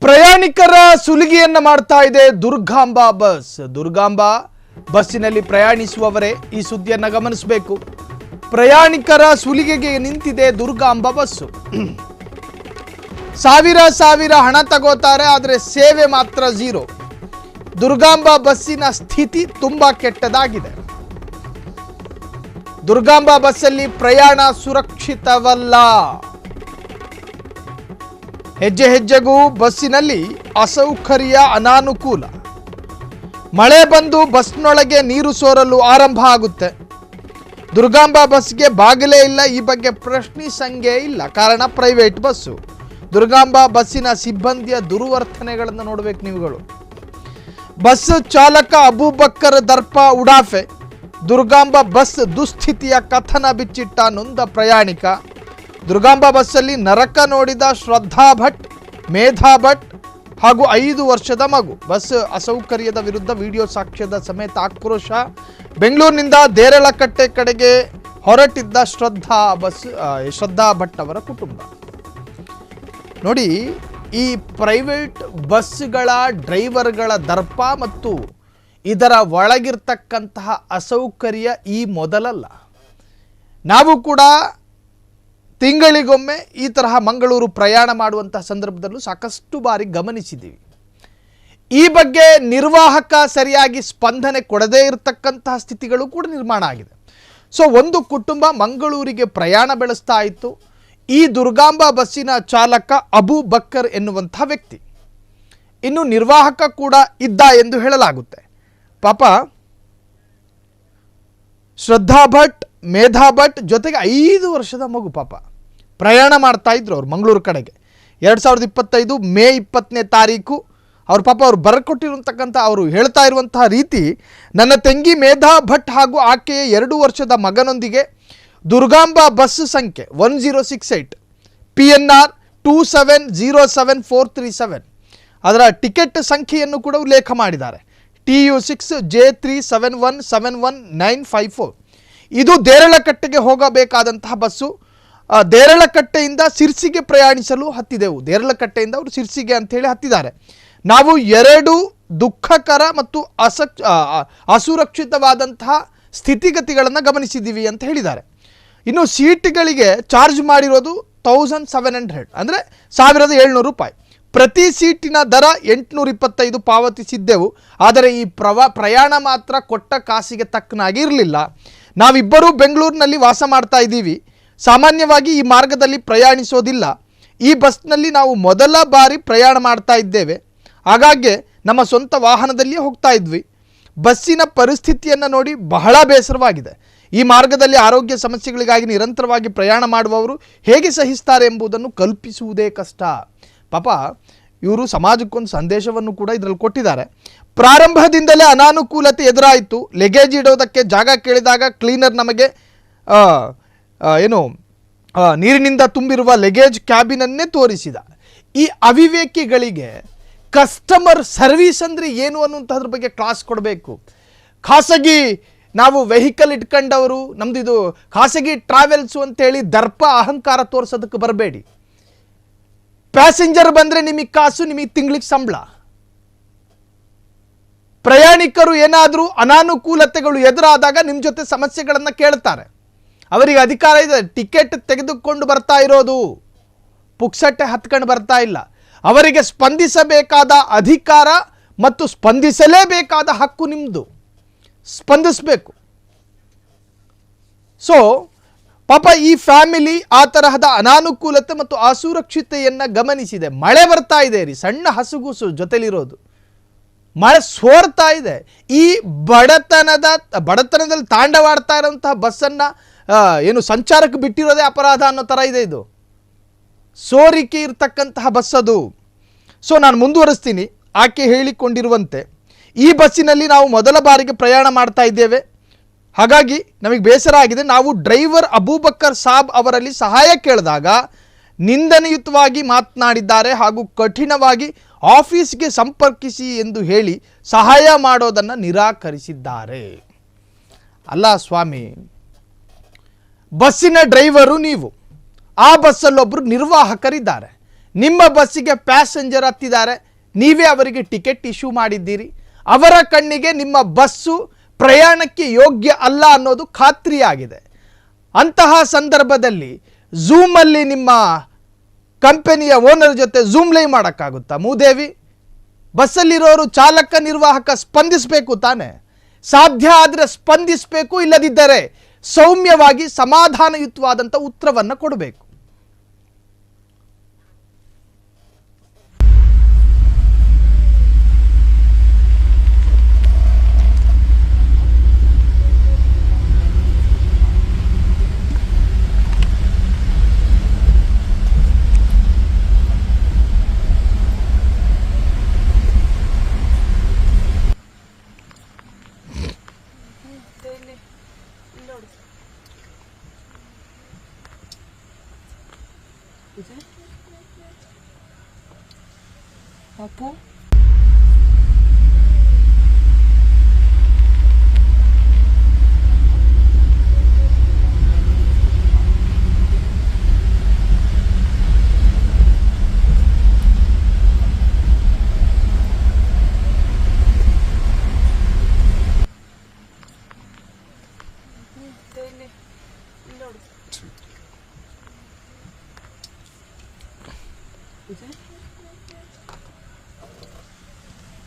ಪ್ರಯಾಣಿಕರ ಸುಲಿಗೆಯನ್ನ ಮಾಡ್ತಾ ಇದೆ ದುರ್ಗಾಂಬ ಬಸ್. ದುರ್ಗಾಂಬ ಬಸ್ಸಿನಲ್ಲಿ ಪ್ರಯಾಣಿಸುವವರೇ ಈ ಸುದ್ದಿಯನ್ನ ಗಮನಿಸಬೇಕು. ಪ್ರಯಾಣಿಕರ ಸುಲಿಗೆಗೆ ನಿಂತಿದೆ ದುರ್ಗಾಂಬ ಬಸ್ಸು. ಸಾವಿರ ಹಣ ತಗೋತಾರೆ, ಆದರೆ ಸೇವೆ ಮಾತ್ರ ಝೀರೋ. ದುರ್ಗಾಂಬ ಬಸ್ಸಿನ ಸ್ಥಿತಿ ತುಂಬಾ ಕೆಟ್ಟದಾಗಿದೆ. ದುರ್ಗಾಂಬ ಬಸ್ಸಲ್ಲಿ ಪ್ರಯಾಣ ಸುರಕ್ಷಿತವಲ್ಲ. ಹೆಜ್ಜೆ ಹೆಜ್ಜೆಗೂ ಬಸ್ಸಿನಲ್ಲಿ ಅಸೌಕರ್ಯ, ಅನಾನುಕೂಲ. ಮಳೆ ಬಂದು ಬಸ್ನೊಳಗೆ ನೀರು ಸೋರಲು ಆರಂಭ ಆಗುತ್ತೆ. ದುರ್ಗಾಂಬ ಬಸ್ಗೆ ಬಾಗಿಲೇ ಇಲ್ಲ. ಈ ಬಗ್ಗೆ ಪ್ರಶ್ನಿಸಂಗೇ ಇಲ್ಲ, ಕಾರಣ ಪ್ರೈವೇಟ್ ಬಸ್ಸು. ದುರ್ಗಾಂಬ ಬಸ್ಸಿನ ಸಿಬ್ಬಂದಿಯ ದುರ್ವರ್ತನೆಗಳನ್ನು ನೋಡಬೇಕು ನೀವುಗಳು. ಬಸ್ ಚಾಲಕ ಅಬೂಬಕ್ಕರ್ ದರ್ಪ ಉಡಾಫೆ. ದುರ್ಗಾಂಬ ಬಸ್ ದುಸ್ಥಿತಿಯ ಕಥನ ಬಿಚ್ಚಿಟ್ಟ ನೊಂದ ಪ್ರಯಾಣಿಕ. ದುರ್ಗಾಂಬ ಬಸ್ಸಲ್ಲಿ ನರಕ ನೋಡಿದ ಶ್ರದ್ಧಾ ಭಟ್, ಮೇಧಾ ಭಟ್ ಹಾಗೂ 5 ವರ್ಷದ ಮಗು. ಬಸ್ ಅಸೌಕರ್ಯದ ವಿರುದ್ಧ ವಿಡಿಯೋ ಸಾಕ್ಷ್ಯದ ಸಮೇತ ಆಕ್ರೋಶ. ಬೆಂಗಳೂರಿನಿಂದ ದೇರಳಕಟ್ಟೆ ಕಡೆಗೆ ಹೊರಟಿದ್ದ ಶ್ರದ್ಧಾ ಭಟ್ ಅವರ ಕುಟುಂಬ. ನೋಡಿ, ಈ ಪ್ರೈವೇಟ್ ಬಸ್ಗಳ ಡ್ರೈವರ್ಗಳ ದರ್ಪ ಮತ್ತು ಇದರ ಒಳಗಿರ್ತಕ್ಕಂತಹ ಅಸೌಕರ್ಯ ಈ ಮೊದಲಲ್ಲ. ನಾವು ಕೂಡ ತಿಂಗಳಿಗೊಮ್ಮೆ ಈ ತರಹ ಮಂಗಳೂರು ಪ್ರಯಾಣ ಮಾಡುವಂತಹ ಸಂದರ್ಭದಲ್ಲೂ ಸಾಕಷ್ಟು ಬಾರಿ ಗಮನಿಸಿದ್ದೀವಿ. ಈ ಬಗ್ಗೆ ನಿರ್ವಾಹಕ ಸರಿಯಾಗಿ ಸ್ಪಂದನೆ ಕೊಡದೇ ಇರತಕ್ಕಂತಹ ಸ್ಥಿತಿಗಳು ಕೂಡ ನಿರ್ಮಾಣ ಆಗಿದೆ. ಸೊ ಒಂದು ಕುಟುಂಬ ಮಂಗಳೂರಿಗೆ ಪ್ರಯಾಣ ಬೆಳೆಸ್ತಾ ಇತ್ತು. ಈ ದುರ್ಗಾಂಬ ಬಸ್ಸಿನ ಚಾಲಕ ಅಬೂಬಕ್ಕರ್ ಎನ್ನುವಂಥ ವ್ಯಕ್ತಿ, ಇನ್ನು ನಿರ್ವಾಹಕ ಕೂಡ ಇದ್ದ ಎಂದು ಹೇಳಲಾಗುತ್ತೆ. ಪಾಪ ಶ್ರದ್ಧಾ ಭಟ್, ಮೇಧಾ ಭಟ್ ಜೊತೆಗೆ 5 ವರ್ಷದ ಮಗು ಪಾಪ ಪ್ರಯಾಣ ಮಾಡ್ತಾ ಇದ್ರು ಅವ್ರು ಮಂಗಳೂರು ಕಡೆಗೆ. 2025 ಮೇ 20ನೇ ತಾರೀಕು ಅವ್ರು ಬರಕೊಟ್ಟಿರುವಂತಕ್ಕಂಥ, ಅವರು ಹೇಳ್ತಾ ಇರುವಂತಹ ರೀತಿ, ನನ್ನ ತಂಗಿ ಮೇಧಾ ಭಟ್ ಹಾಗೂ ಆಕೆಯ 2 ವರ್ಷದ ಮಗನೊಂದಿಗೆ ದುರ್ಗಾಂಬ ಬಸ್ ಸಂಖ್ಯೆ 1068 PNR 2707437 ಅದರ ಟಿಕೆಟ್ ಸಂಖ್ಯೆಯನ್ನು ಕೂಡ ಉಲ್ಲೇಖ ಮಾಡಿದ್ದಾರೆ. TU6 J37171954. ಇದು ದೇರಳಕಟ್ಟೆಗೆ ಹೋಗಬೇಕಾದಂತಹ ಬಸ್ಸು. ದೇರಳಕಟ್ಟೆಯಿಂದ ಸಿರ್ಸಿಗೆ ಪ್ರಯಾಣಿಸಲು ಹತ್ತಿದೆವು. ದೇರಳಕಟ್ಟೆಯಿಂದ ಅವರು ಸಿರ್ಸಿಗೆ ಅಂಥೇಳಿ ಹತ್ತಿದ್ದಾರೆ. ನಾವು 2 ದುಃಖಕರ ಮತ್ತು ಅಸುರಕ್ಷಿತವಾದಂತಹ ಸ್ಥಿತಿಗತಿಗಳನ್ನು ಗಮನಿಸಿದ್ದೀವಿ ಅಂತ ಹೇಳಿದ್ದಾರೆ. ಇನ್ನು ಸೀಟ್ಗಳಿಗೆ ಚಾರ್ಜ್ ಮಾಡಿರೋದು 1700, ಅಂದರೆ 1700 ರೂಪಾಯಿ. ಪ್ರತಿ ಸೀಟಿನ ದರ 825 ಪಾವತಿಸಿದ್ದೆವು. ಆದರೆ ಈ ಪ್ರಯಾಣ ಮಾತ್ರ ಕೊಟ್ಟ ಕಾಸಿಗೆ ತಕ್ಕನಾಗಿ ಇರಲಿಲ್ಲ. ನಾವಿಬ್ಬರೂ ಬೆಂಗಳೂರಿನಲ್ಲಿ ವಾಸ ಮಾಡ್ತಾ ಇದ್ದೀವಿ. ಸಾಮಾನ್ಯವಾಗಿ ಈ ಮಾರ್ಗದಲ್ಲಿ ಪ್ರಯಾಣಿಸೋದಿಲ್ಲ. ಈ ಬಸ್ನಲ್ಲಿ ನಾವು ಮೊದಲ ಬಾರಿ ಪ್ರಯಾಣ ಮಾಡ್ತಾ ಇದ್ದೇವೆ. ಹಾಗಾಗಿ ನಮ್ಮ ಸ್ವಂತ ವಾಹನದಲ್ಲಿಯೇ ಹೋಗ್ತಾ ಇದ್ವಿ. ಬಸ್ಸಿನ ಪರಿಸ್ಥಿತಿಯನ್ನು ನೋಡಿ ಬಹಳ ಬೇಸರವಾಗಿದೆ. ಈ ಮಾರ್ಗದಲ್ಲಿ ಆರೋಗ್ಯ ಸಮಸ್ಯೆಗಳಿಗಾಗಿ ನಿರಂತರವಾಗಿ ಪ್ರಯಾಣ ಮಾಡುವವರು ಹೇಗೆ ಸಹಿಸ್ತಾರೆ ಎಂಬುದನ್ನು ಕಲ್ಪಿಸುವುದೇ ಕಷ್ಟ. ಪಾಪ ಇವರು ಸಮಾಜಕ್ಕೊಂದು ಸಂದೇಶವನ್ನು ಕೂಡ ಇದರಲ್ಲಿ ಕೊಟ್ಟಿದ್ದಾರೆ. ಪ್ರಾರಂಭದಿಂದಲೇ ಅನಾನುಕೂಲತೆ ಎದುರಾಯಿತು. ಲಗೇಜ್ ಇಡೋದಕ್ಕೆ ಜಾಗ ಕೇಳಿದಾಗ ಕ್ಲೀನರ್ ನಮಗೆ ನೀರಿನಿಂದ ತುಂಬಿರುವ ಲಗೇಜ್ ಕ್ಯಾಬಿನನ್ನೇ ತೋರಿಸಿದ. ಈ ಅವಿವೇಕಿಗಳಿಗೆ ಕಸ್ಟಮರ್ ಸರ್ವಿಸ್ ಅಂದರೆ ಏನು ಅನ್ನುವಂಥದ್ರ ಬಗ್ಗೆ ಕ್ಲಾಸ್ ಕೊಡಬೇಕು. ಖಾಸಗಿ ನಾವು ವೆಹಿಕಲ್ ಇಟ್ಕೊಂಡವರು, ನಮ್ದು ಇದು ಖಾಸಗಿ ಟ್ರಾವೆಲ್ಸು ಅಂತೇಳಿ ದರ್ಪ ಅಹಂಕಾರ ತೋರಿಸೋದಕ್ಕೆ ಬರಬೇಡಿ. ಪ್ಯಾಸೆಂಜರ್ ಬಂದರೆ ನಿಮಗೆ ಕಾಸು, ನಿಮಗೆ ತಿಂಗಳಿಗೆ ಸಂಬಳ. ಪ್ರಯಾಣಿಕರು ಏನಾದರೂ ಅನಾನುಕೂಲತೆಗಳು ಎದುರಾದಾಗ ನಿಮ್ಮ ಜೊತೆ ಸಮಸ್ಯೆಗಳನ್ನು ಕೇಳ್ತಾರೆ. ಅವರಿಗೆ ಅಧಿಕಾರ ಇದೆ. ಟಿಕೆಟ್ ತೆಗೆದುಕೊಂಡು ಬರ್ತಾ ಇರೋದು, ಪುಕ್ಸಟ್ಟೆ ಹತ್ಕೊಂಡು ಬರ್ತಾ ಇಲ್ಲ. ಅವರಿಗೆ ಸ್ಪಂದಿಸಬೇಕಾದ ಅಧಿಕಾರ ಮತ್ತು ಸ್ಪಂದಿಸಲೇಬೇಕಾದ ಹಕ್ಕು ನಿಮ್ಮದು. ಸ್ಪಂದಿಸಬೇಕು. ಸೊ ಪಾಪ ಈ ಫ್ಯಾಮಿಲಿ ಆ ತರಹದ ಅನಾನುಕೂಲತೆ ಮತ್ತು ಅಸುರಕ್ಷತೆಯನ್ನು ಗಮನಿಸಿದೆ. ಮಳೆ ಬರ್ತಾ ಇದೆ ರೀ, ಸಣ್ಣ ಹಸುಗೂಸು ಜೊತೆಲಿರೋದು, ಮಳೆ ಸೋರ್ತಾ ಇದೆ. ಈ ಬಡತನದಲ್ಲಿ ತಾಂಡವಾಡ್ತಾ ಇರೋಂತಹ ಬಸ್ಸನ್ನು ಸಂಚಾರಕ್ಕೆ ಬಿಟ್ಟಿರೋದೇ ಅಪರಾಧ ಅನ್ನೋ ಥರ ಇದೆ. ಇದು ಸೋರಿಕೆ ಇರ್ತಕ್ಕಂತಹ ಬಸ್ ಅದು. ಸೊ ನಾನು ಮುಂದುವರಿಸ್ತೀನಿ. ಆಕೆ ಹೇಳಿಕೊಂಡಿರುವಂತೆ ಈ ಬಸ್ಸಿನಲ್ಲಿ ನಾವು ಮೊದಲ ಬಾರಿಗೆ ಪ್ರಯಾಣ ಮಾಡ್ತಾ ಇದ್ದೇವೆ. ಹಾಗಾಗಿ ನಮಗೆ ಬೇಸರ ಆಗಿದೆ. ನಾವು ಡ್ರೈವರ್ ಅಬೂಬಕ್ಕರ್ ಸಾಬ್ ಅವರಲ್ಲಿ ಸಹಾಯ ಕೇಳಿದಾಗ ನಿಂದನೆಯುತವಾಗಿ ಮಾತನಾಡಿದ್ದಾರೆ ಹಾಗೂ ಕಠಿಣವಾಗಿ ಆಫೀಸ್ಗೆ ಸಂಪರ್ಕಿಸಿ ಎಂದು ಹೇಳಿ ಸಹಾಯ ಮಾಡೋದನ್ನು ನಿರಾಕರಿಸಿದ್ದಾರೆ. ಅಲ್ಲ ಸ್ವಾಮಿ, ಬಸ್ಸಿನ ಡ್ರೈವರು ನೀವು, ಆ ಬಸ್ಸಲ್ಲೊಬ್ಬರು ನಿರ್ವಾಹಕರಿದ್ದಾರೆ. ನಿಮ್ಮ ಬಸ್ಸಿಗೆ ಪ್ಯಾಸೆಂಜರ್ ಹತ್ತಿದ್ದಾರೆ, ನೀವೇ ಅವರಿಗೆ ಟಿಕೆಟ್ ಇಶ್ಯೂ ಮಾಡಿದ್ದೀರಿ, ಅವರ ಕಣ್ಣಿಗೆ ನಿಮ್ಮ ಬಸ್ಸು ಪ್ರಯಾಣಕ್ಕೆ ಯೋಗ್ಯ ಅಲ್ಲ ಅನ್ನೋದು ಖಾತ್ರಿಯಾಗಿದೆ. ಅಂತಹ ಸಂದರ್ಭದಲ್ಲಿ ಝೂಮಲ್ಲಿ ನಿಮ್ಮ ಕಂಪನಿಯ ಓನರ್ ಜೊತೆ ಝೂಮ್ ಲೈವ್ ಮಾಡೋಕ್ಕಾಗುತ್ತಾ? ಮೂದೇವಿ, ಬಸ್ಸಲ್ಲಿರೋರು ಚಾಲಕ ನಿರ್ವಾಹಕ ಸ್ಪಂದಿಸಬೇಕು ತಾನೆ. ಸಾಧ್ಯ ಆದರೆ ಸ್ಪಂದಿಸಬೇಕು, ಇಲ್ಲದಿದ್ದರೆ ಸೌಮ್ಯವಾಗಿ ಸಮಾಧಾನಯುತವಾದಂಥ ಉತ್ತರವನ್ನು ಕೊಡಬೇಕು. Papu?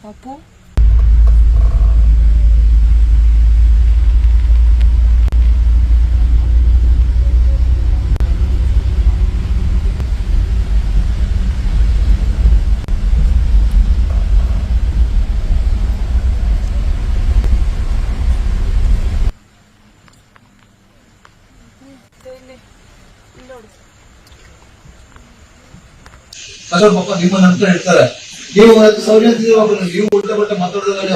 Papu? ಸರ್ ಪಾಪ ನಿಮ್ಮ ನಂತರ ಹೇಳ್ತಾರೆ, ನೀವು ಸೌರ್ಯ ನೀವು ಉಲ್ಟಾ ಬಟ್ಟ ಮಾತಾಡೋದಲ್ಲ.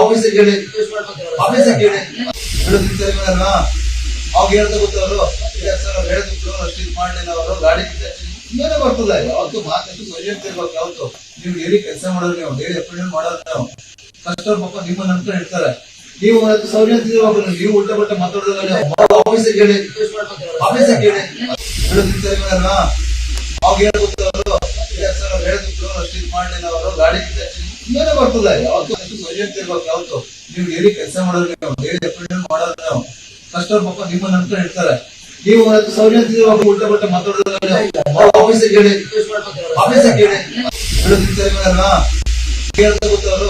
ಆಫೀಸಿಗೆ ಹೇಳಿ, ಅವಾಗ ಹೇಳ್ತಾ ಗೊತ್ತವರು ಹೇಳಿದ್ರು ಅಷ್ಟು ಇದು ಮಾಡಲಿಲ್ಲ, ಅವರು ಗಾಡಿ ಇನ್ನೇನೆ ಬರ್ತದೆ. ಯಾವತ್ತು ಮಾತಾಡಿ ಸೌರ್ಯ ಅಂತ ಇರ್ಬೇಕು. ಯಾವತ್ತು ನೀವು ಡೈಲಿ ಕೆಲಸ ಮಾಡೋದು, ನೀವು ಡೈಲಿ ಅಪ್ಡೇಟ್ ಮಾಡೋದು ನಾವು ಕಸ್ಟಮರ್ ಪಾಪ ನಿಮ್ಮ ನಂತರ ಹೇಳ್ತಾರೆ, ನೀವು ಸೌರ್ಯ ಅಂತ ನೀವು ಉಲ್ಟಾ ಬಟ್ಟ ಮಾತಾಡೋದಲ್ಲ. ಆಫೀಸಿಗೆ ಹೇಳಿ, ಅವಾಗ ಹೇಳ್ಕೊತ್ತವರು ಹೇಳಿದ್ರು ಅಷ್ಟು ಇದು ಮಾಡಲಿಲ್ಲ, ಅವರು ಗಾಡಿ ಇನ್ನೇನೆ ಬರ್ತದೆ. ಯಾವತ್ತು ಸೌರ್ಯ ಅಂತ ಇರ್ಬೇಕು. ಯಾವತ್ತು ನೀವು ಡೈಲಿ ಕೆಲಸ ಮಾಡೋದು, ನೀವು ಡೈಲಿ ಅಪ್ಡೇಟ್ ಮಾಡೋದು ನಾವು ಕಸ್ಟಮರ್ ಪಾಪ ನಿಮ್ಮ ನಂತರ ಹೇಳ್ತಾರೆ, ನೀವು ಸೌರ್ಯ ಅಂತ ಉಲ್ಟಾ ಬಟ್ಟ ಮಾತಾಡೋದಲ್ಲ. ಆಫೀಸಿಗೆ ಹೇಳಿ, ಹೇಳ್ತಾ ಗೊತ್ತವರು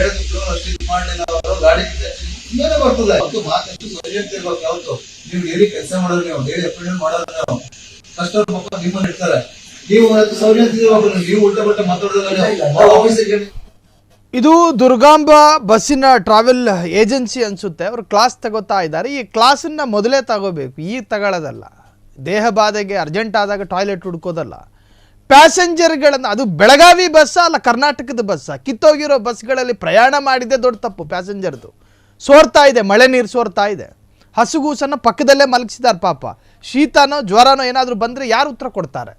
ಹೇಳಿದ್ರು ಅಷ್ಟು ಇದು ಮಾಡಲಿಲ್ಲ, ಅವರು ಗಾಡಿ ಇನ್ನೇನೆ ಬರ್ತದೆ. ಯಾವತ್ತು ಮಾತಾಡಿ ಸೌರ್ಯ ಅಂತ ಇರ್ಬೇಕು. ಯಾವತ್ತು ನೀವು ಡೈಲಿ ಕೆಲಸ ಮಾಡೋದು, ನೀವು ಡೈಲಿ ಅಪ್ಡೇಟ್ ಮಾಡೋದು ನಾವು ಕಸ್ಟಮರ್ ಪಾಪ ನಿಮ್ಮ ಹೇಳ್ತಾರೆ, ನೀವು ಸೌರ್ಯ ಅಂತ ನೀವು ಉಲ್ಟಾ ಬಟ್ಟ ಮಾತಾಡೋದಲ್ಲ. ಆಫೀಸಿಗೆ ಹೇಳಿ. ಇದು ದುರ್ಗಾಂಬ ಬಸ್ಸಿನ ಟ್ರಾವೆಲ್ ಏಜೆನ್ಸಿ ಅನಿಸುತ್ತೆ. ಅವರು ಕ್ಲಾಸ್ ತಗೋತಾ ಇದ್ದಾರೆ. ಈ ಕ್ಲಾಸನ್ನು ಮೊದಲೇ ತಗೋಬೇಕು, ಈಗ ತಗೊಳ್ಳೋದಲ್ಲ. ದೇಹ ಬಾಧೆಗೆ ಅರ್ಜೆಂಟ್ ಆದಾಗ ಟಾಯ್ಲೆಟ್ ಹುಡ್ಕೋದಲ್ಲ. ಪ್ಯಾಸೆಂಜರ್ಗಳನ್ನು, ಅದು ಬೆಳಗಾವಿ ಬಸ್ಸಾ ಅಲ್ಲ ಕರ್ನಾಟಕದ ಬಸ್ಸಾ? ಕಿತ್ತೋಗಿರೋ ಬಸ್ಗಳಲ್ಲಿ ಪ್ರಯಾಣ ಮಾಡಿದ್ದೆ ದೊಡ್ಡ ತಪ್ಪು. ಪ್ಯಾಸೆಂಜರ್ದು ಸೋರ್ತಾ ಇದೆ, ಮಳೆ ನೀರು ಸೋರ್ತಾ ಇದೆ. ಹಸುಗೂಸನ್ನು ಪಕ್ಕದಲ್ಲೇ ಮಲಗಿಸಿದ್ದಾರೆ ಪಾಪ. ಶೀತನೋ ಜ್ವರನೋ ಏನಾದರೂ ಬಂದರೆ ಯಾರು ಉತ್ತರ ಕೊಡ್ತಾರೆ?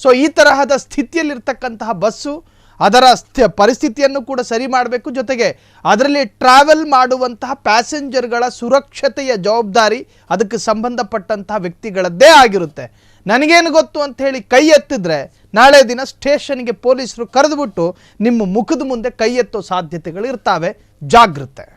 ಸೊ ಈ ತರಹದ ಸ್ಥಿತಿಯಲ್ಲಿರ್ತಕ್ಕಂತಹ ಬಸ್ಸು ಅದರ ಪರಿಸ್ಥಿತಿಯನ್ನು ಕೂಡ ಸರಿ ಮಾಡಬೇಕು. ಜೊತೆಗೆ ಅದರಲ್ಲಿ ಟ್ರಾವೆಲ್ ಮಾಡುವಂತಹ ಪ್ಯಾಸೆಂಜರ್ಗಳ ಸುರಕ್ಷತೆಯ ಜವಾಬ್ದಾರಿ ಅದಕ್ಕೆ ಸಂಬಂಧಪಟ್ಟಂತಹ ವ್ಯಕ್ತಿಗಳದ್ದೇ ಆಗಿರುತ್ತೆ. ನನಗೇನು ಗೊತ್ತು ಅಂತ ಹೇಳಿ ಕೈ ಎತ್ತಿದ್ರೆ ನಾಳೆ ದಿನ ಸ್ಟೇಷನ್ಗೆ ಪೊಲೀಸರು ಕರೆದುಬಿಟ್ಟು ನಿಮ್ಮ ಮುಖದ ಮುಂದೆ ಕೈ ಎತ್ತೋ ಸಾಧ್ಯತೆಗಳು ಇರ್ತಾವೆ. ಜಾಗೃತೆ.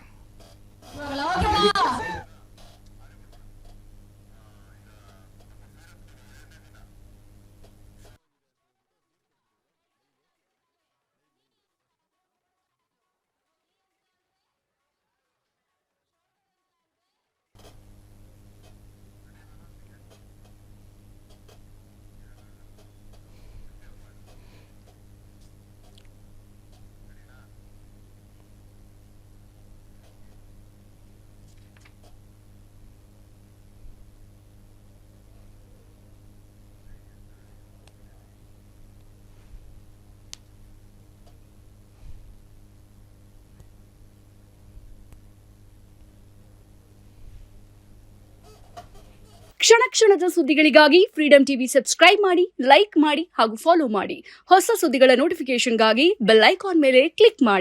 ಕ್ಷಣ ಕ್ಷಣದ ಸುದ್ದಿಗಳಿಗಾಗಿ ಫ್ರೀಡಂ ಟಿವಿ ಸಬ್ಸ್ಕ್ರೈಬ್ ಮಾಡಿ, ಲೈಕ್ ಮಾಡಿ ಹಾಗೂ ಫಾಲೋ ಮಾಡಿ. ಹೊಸ ಸುದ್ದಿಗಳ ನೋಟಿಫಿಕೇಶನ್ಗಾಗಿ ಬೆಲ್ ಐಕಾನ್ ಮೇಲೆ ಕ್ಲಿಕ್ ಮಾಡಿ.